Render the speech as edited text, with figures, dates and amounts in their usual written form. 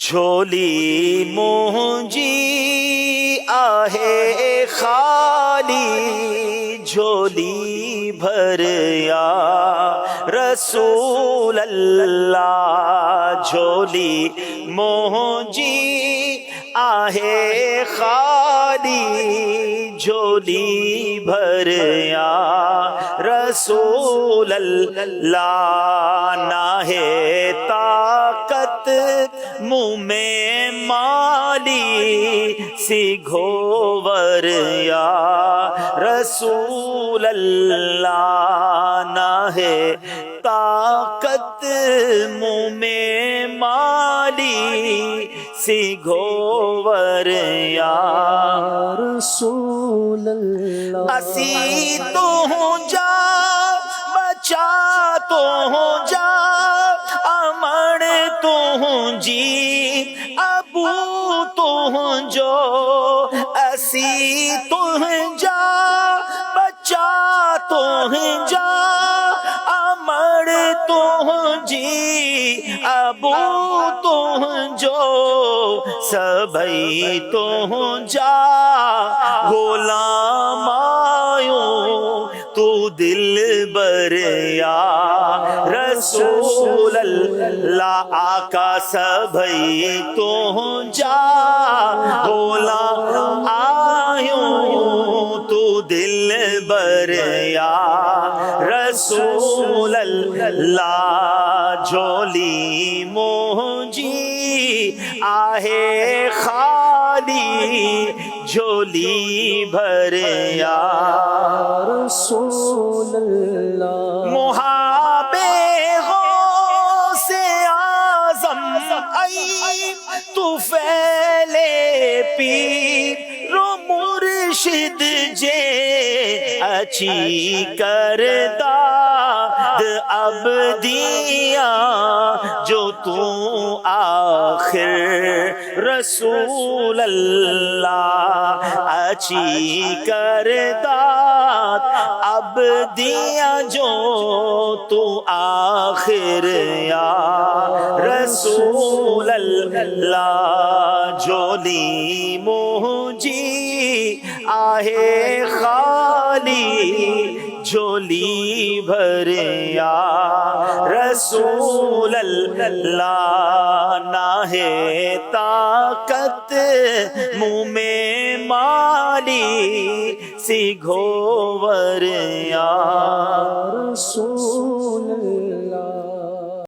झोली मुंजी आहे खाली, झोली भर या रसूल अल्लाह। झोली मुंजी आहे खाली, झोली भर या रसूल अल्लाह। ना है ताकत मुँह में माली, सिघोवर या रसूल अल्लाह। ना है ताकत मुँह में माली, सिघोवर या रसूल अल्लाह। असी तो हूँ जा बचा तो हूँ जा, अमर तो हूँ जी अबू तो हूँ जो। असी तो हूँ जा बचा तो हूँ जा, अमर तो हूँ जी अबू तो हूँ जो। सबई तो हूँ जा गुलाम आयो, तू दिल बर या रसूल अल्लाह। आका सबई तो हूँ जा गुलाम आयो, तू दिल बर या रसूल अल्लाह। झोली मुंजी आहे खाली, झोली भर या रसूल अल्लाह। मुहाबे हो से आजम आई, तू फैले पीरो मुर्शिद जे अच्छी करदाद अब दिया, जो तू आखिर रसूल अल्लाह। अच्छी करदाद अब दिया, जो तू आखिर या रसूल अल्लाह। झोली मुंजी आहे खाली, झोली भर या रसूल अल्लाह। ना है ताकत मुँह में माली, सिघोवर या रसूल